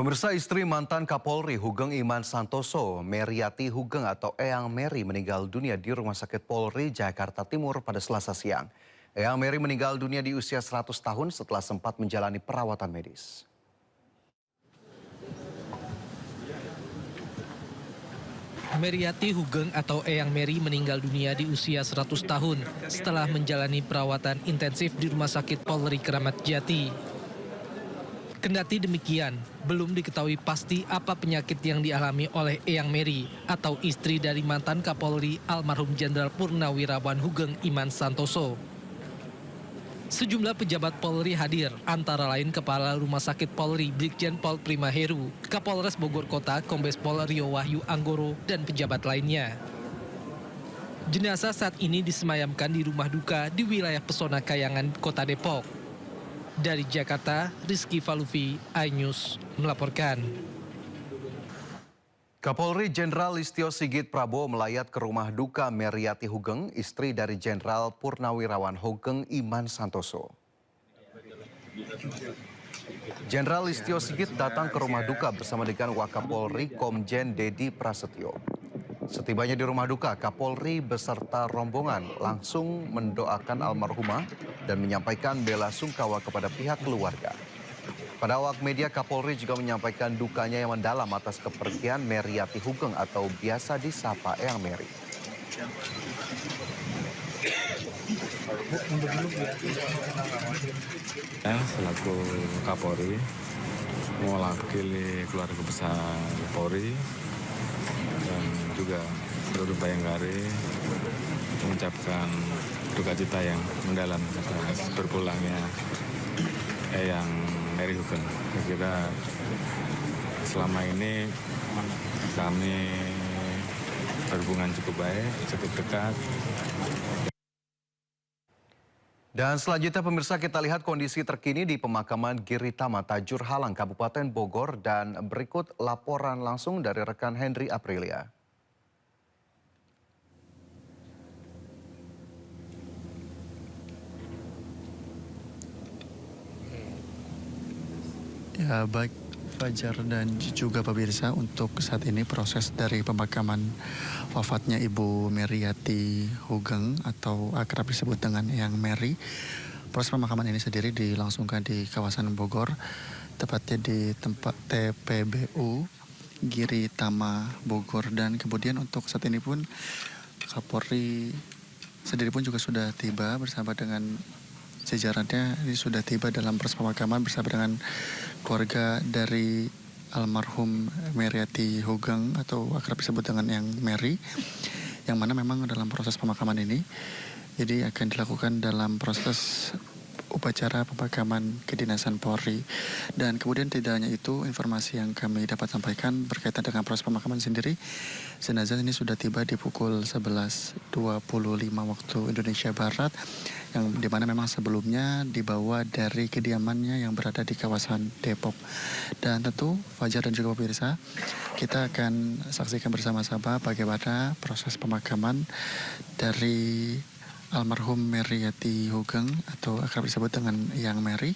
Pemirsa, istri mantan Kapolri Hugeng Iman Santoso, Meriati Hugeng atau Eyang Mary meninggal dunia di Rumah Sakit Polri Jakarta Timur pada Selasa siang. Eyang Mary meninggal dunia di usia 100 tahun setelah sempat menjalani perawatan medis. Meriati Hugeng atau Eyang Mary meninggal dunia di usia 100 tahun setelah menjalani perawatan intensif di Rumah Sakit Polri Kramat Jati. Kendati demikian, belum diketahui pasti apa penyakit yang dialami oleh Eyang Mary atau istri dari mantan Kapolri almarhum Jenderal Purnawirawan Hugeng Iman Santoso. Sejumlah pejabat Polri hadir, antara lain Kepala Rumah Sakit Polri Brigjen Pol Prima Heru, Kapolres Bogor Kota Kombes Pol Rio Wahyu Anggoro, dan pejabat lainnya. Jenazah saat ini disemayamkan di rumah duka di wilayah Pesona Kayangan, Kota Depok. Dari Jakarta, Rizky Falufi, iNews melaporkan. Kapolri Jenderal Listio Sigit Prabowo melayat ke rumah duka Meriati Hugeng, istri dari Jenderal Purnawirawan Hugeng Iman Santoso. Jenderal Listio Sigit datang ke rumah duka bersama dengan Wakapolri Komjen Dedi Prasetyo. Setibanya di rumah duka, Kapolri beserta rombongan langsung mendoakan almarhumah dan menyampaikan bela sungkawa kepada pihak keluarga. Pada awak media, Kapolri juga menyampaikan dukanya yang mendalam atas kepergian Meriati Hugeng atau biasa disapa Eyang Mary. Selaku Kapolri mewakili keluarga besar Polri dan juga seluruh Bayangkari mengucapkan duka cita yang mendalam atas berpulangnya Eyang Mary Hugeng. Saya kira selama ini kami berhubungan cukup baik, cukup dekat. Dan selanjutnya pemirsa, kita lihat kondisi terkini di pemakaman Giritama Tajur Halang, Kabupaten Bogor, dan berikut laporan langsung dari rekan Henry Aprilia. Ya, baik Fajar dan juga pemirsa, untuk saat ini proses dari pemakaman wafatnya Ibu Meriati Hugeng atau akrab disebut dengan Eyang Mary. Proses pemakaman ini sendiri dilangsungkan di kawasan Bogor, tepatnya di tempat TPBU Giritama Bogor. Dan kemudian untuk saat ini pun Kapolri sendiri pun juga sudah tiba bersama dengan jajarannya. Ini sudah tiba dalam proses pemakaman bersama dengan keluarga dari almarhum Meriati Hugeng atau akrab disebut dengan Eyang Mary, yang mana memang dalam proses pemakaman ini jadi akan dilakukan dalam proses upacara pemakaman kedinasan Polri. Dan kemudian tidak hanya itu, informasi yang kami dapat sampaikan berkaitan dengan proses pemakaman sendiri, jenazah ini sudah tiba di pukul 11.25 waktu Indonesia Barat, yang dimana memang sebelumnya dibawa dari kediamannya yang berada di kawasan Depok. Dan tentu Fajar dan juga pemirsa, kita akan saksikan bersama-sama bagaimana proses pemakaman dari almarhum Meriati Hugeng atau akrab disebut dengan Eyang Mary,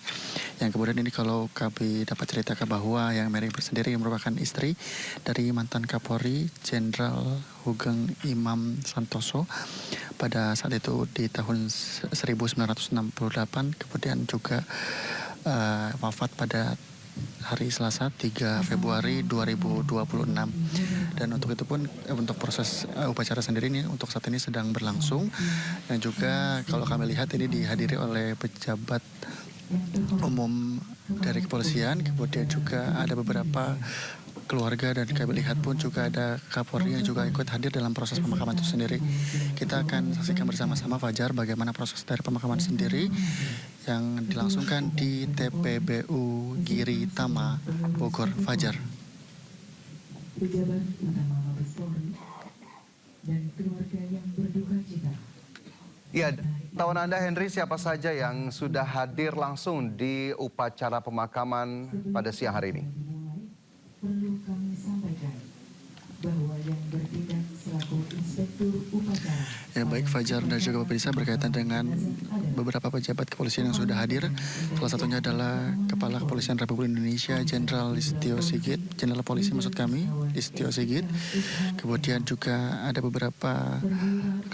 yang kemudian ini kalau kami dapat ceritakan bahwa Eyang Mary sendiri merupakan istri dari mantan Kapolri Jenderal Hugeng Iman Santoso pada saat itu di tahun 1968, kemudian juga wafat pada hari Selasa 3 Februari 2026. Dan untuk itu pun untuk proses upacara sendiri ini untuk saat ini sedang berlangsung. Dan juga kalau kami lihat ini dihadiri oleh pejabat umum dari kepolisian, kemudian juga ada beberapa keluarga, dan kami lihat pun juga ada Kapolri yang juga ikut hadir dalam proses pemakaman itu sendiri. Kita akan saksikan bersama-sama Fajar bagaimana proses dari pemakaman sendiri yang dilangsungkan di TPBU Giritama Bogor. Fajar. Pejabat utama Mabes Polri dan keluarga yang berduka cita. Ya, tahun Anda Henry, siapa saja yang sudah hadir langsung di upacara pemakaman pada siang hari ini? Perlu kami sampaikan bahwa yang bertindak selaku inspektur upacara. Ya, baik Fajar dan juga pemirsa, berkaitan dengan beberapa pejabat kepolisian yang sudah hadir. Salah satunya adalah Kepala Kepolisian Republik Indonesia Jenderal Listio Sigit, Jenderal Polisi maksud kami, Listio Sigit. Kemudian juga ada beberapa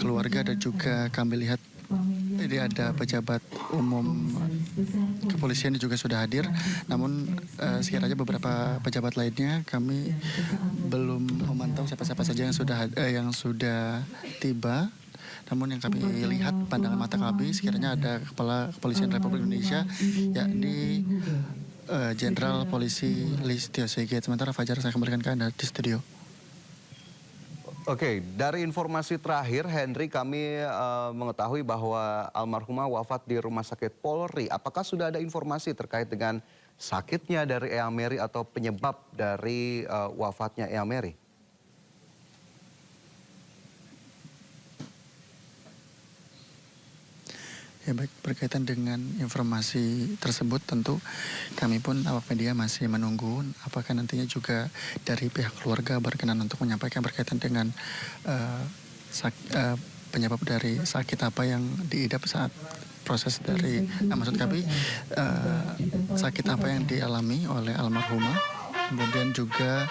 keluarga dan juga kami lihat jadi ada pejabat umum kepolisian yang juga sudah hadir. Namun sekiranya beberapa pejabat lainnya kami belum memantau siapa-siapa saja yang sudah tiba. Namun yang kami lihat pandangan mata kami sekiranya ada Kepala Kepolisian Republik Indonesia yakni Jenderal Polisi Listio Sigit. Sementara Fajar saya kembalikan ke Anda di studio. Oke, dari informasi terakhir, Henry, kami mengetahui bahwa almarhumah wafat di Rumah Sakit Polri. Apakah sudah ada informasi terkait dengan sakitnya dari Eyang Mary atau penyebab dari wafatnya Eyang Mary? Ya baik, berkaitan dengan informasi tersebut tentu kami pun awak media masih menunggu apakah nantinya juga dari pihak keluarga berkenan untuk menyampaikan berkaitan dengan penyebab dari sakit apa yang diidap saat proses dari, maksud kami sakit apa yang dialami oleh almarhumah. Kemudian juga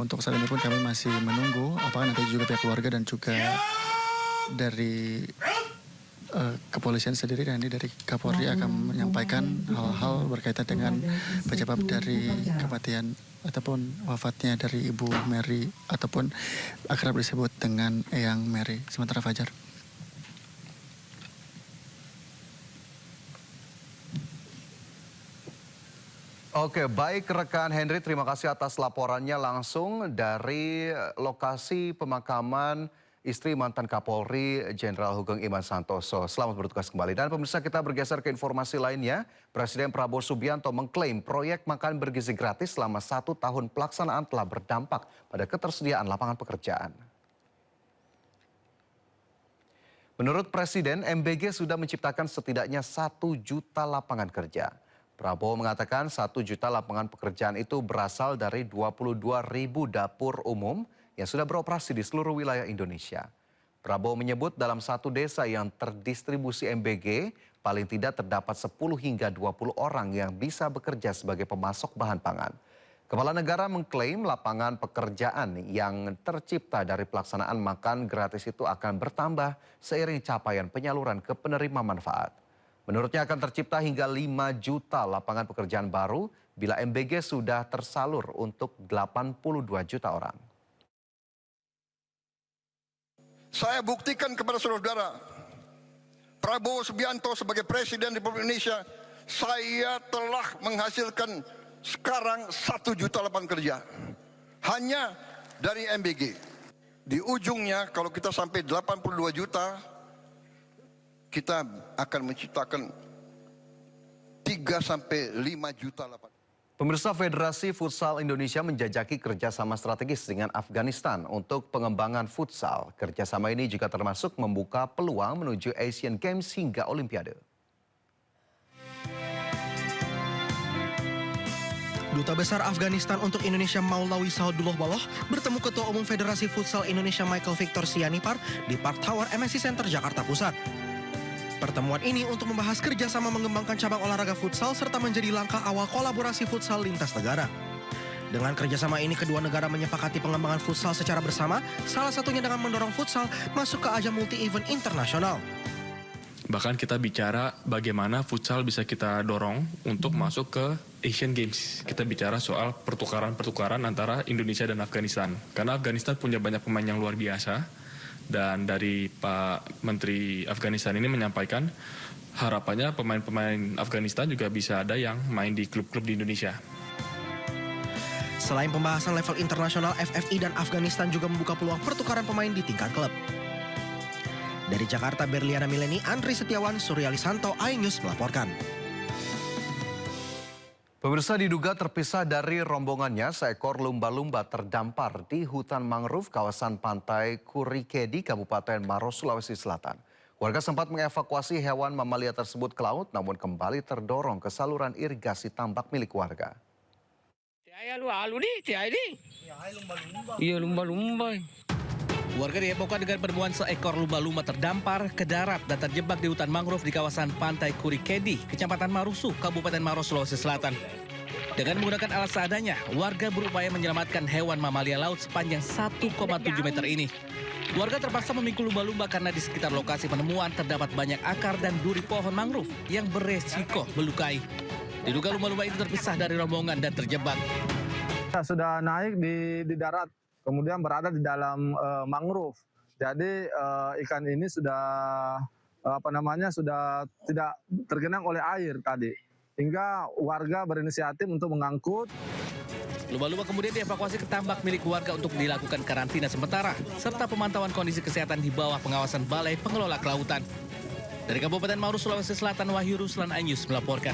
untuk saat ini pun kami masih menunggu apakah nanti juga pihak keluarga dan juga dari kepolisian sendiri dan ini dari Kapolri akan menyampaikan hal-hal berkaitan dengan penyebab dari kematian ataupun wafatnya dari Ibu Mary ataupun akrab disebut dengan Eyang Mary. Sementara Fajar. Oke, baik rekan Henry, terima kasih atas laporannya langsung dari lokasi pemakaman istri mantan Kapolri Jenderal Hugeng Iman Santoso. Selamat bertugas kembali. Dan pemirsa, kita bergeser ke informasi lainnya. Presiden Prabowo Subianto mengklaim proyek makan bergizi gratis selama 1 tahun pelaksanaan telah berdampak pada ketersediaan lapangan pekerjaan. Menurut Presiden, MBG sudah menciptakan setidaknya 1 juta lapangan kerja. Prabowo mengatakan 1 juta lapangan pekerjaan itu berasal dari 22.000 dapur umum yang sudah beroperasi di seluruh wilayah Indonesia. Prabowo menyebut dalam satu desa yang terdistribusi MBG, paling tidak terdapat 10 hingga 20 orang yang bisa bekerja sebagai pemasok bahan pangan. Kepala negara mengklaim lapangan pekerjaan yang tercipta dari pelaksanaan makan gratis itu akan bertambah seiring capaian penyaluran ke penerima manfaat. Menurutnya akan tercipta hingga 5 juta lapangan pekerjaan baru bila MBG sudah tersalur untuk 82 juta orang. Saya buktikan kepada saudara-saudara, Prabowo Subianto sebagai Presiden Republik Indonesia, saya telah menghasilkan sekarang 1 juta lapangan kerja. Hanya dari MBG. Di ujungnya kalau kita sampai 82 juta, kita akan menciptakan 3 sampai 5 juta lapangan. Pemirsa, Federasi Futsal Indonesia menjajaki kerjasama strategis dengan Afghanistan untuk pengembangan futsal. Kerjasama ini juga termasuk membuka peluang menuju Asian Games hingga Olimpiade. Duta Besar Afghanistan untuk Indonesia Maulawi Saudullah Baloh bertemu Ketua Umum Federasi Futsal Indonesia Michael Victor Sianipar di Park Tower MSC Center Jakarta Pusat. Pertemuan ini untuk membahas kerjasama mengembangkan cabang olahraga futsal serta menjadi langkah awal kolaborasi futsal lintas negara. Dengan kerjasama ini, kedua negara menyepakati pengembangan futsal secara bersama, salah satunya dengan mendorong futsal masuk ke ajang multi-event internasional. Bahkan kita bicara bagaimana futsal bisa kita dorong untuk masuk ke Asian Games. Kita bicara soal pertukaran-pertukaran antara Indonesia dan Afghanistan. Karena Afghanistan punya banyak pemain yang luar biasa. Dan dari Pak Menteri Afghanistan ini menyampaikan harapannya pemain-pemain Afghanistan juga bisa ada yang main di klub-klub di Indonesia. Selain pembahasan level internasional, FFI dan Afghanistan juga membuka peluang pertukaran pemain di tingkat klub. Dari Jakarta, Berliana Mileni, Andri Setiawan, Surya Lisanto, iNews melaporkan. Pemirsa, diduga terpisah dari rombongannya, seekor lumba-lumba terdampar di hutan mangrove kawasan pantai Kurikedi, Kabupaten Maros, Sulawesi Selatan. Warga sempat mengevakuasi hewan mamalia tersebut ke laut, namun kembali terdorong ke saluran irigasi tambak milik warga. Iya lumba-lumba. Warga dihebohkan dengan penemuan seekor lumba-lumba terdampar ke darat dan terjebak di hutan mangrove di kawasan Pantai Kurikedi, Kecamatan Marusu, Kabupaten Maros, Sulawesi Selatan. Dengan menggunakan alat seadanya, warga berupaya menyelamatkan hewan mamalia laut sepanjang 1,7 meter ini. Warga terpaksa memikul lumba-lumba karena di sekitar lokasi penemuan terdapat banyak akar dan duri pohon mangrove yang beresiko melukai. Diduga lumba-lumba itu terpisah dari rombongan dan terjebak. Sudah naik di darat, kemudian berada di dalam mangrove. Jadi ikan ini sudah sudah tidak tergenang oleh air tadi. Hingga warga berinisiatif untuk mengangkut. Lumba-lumba kemudian dievakuasi ke tambak milik warga untuk dilakukan karantina sementara serta pemantauan kondisi kesehatan di bawah pengawasan Balai Pengelola Kelautan. Dari Kabupaten Maros, Sulawesi Selatan, Wahyu Ruslan Anyus melaporkan.